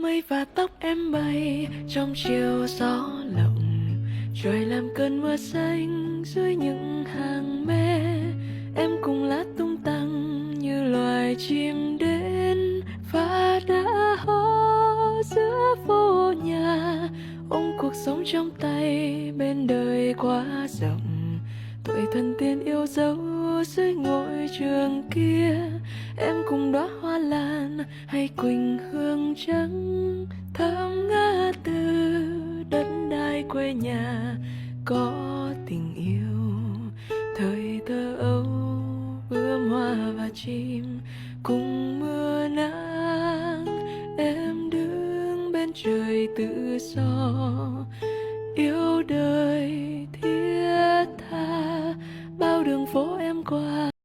Mây và tóc em bay trong chiều gió lộng, trời làm cơn mưa xanh dưới những hàng me. Em cùng lá tung tăng như loài chim đến và đã hò giữa vô nhà, ôm cuộc sống trong tay bên đời quá rộng. Tuổi thần tiên yêu dấu dưới ngôi trường kia, em cùng đóa hoa lan hay quỳnh hương trắng, thơm ngát từ đất đai quê nhà. Có tình yêu thời thơ ấu, bướm hoa và chim cùng mưa nắng. Em đứng bên trời tự do, yêu đời thiết tha bao đường phố em qua.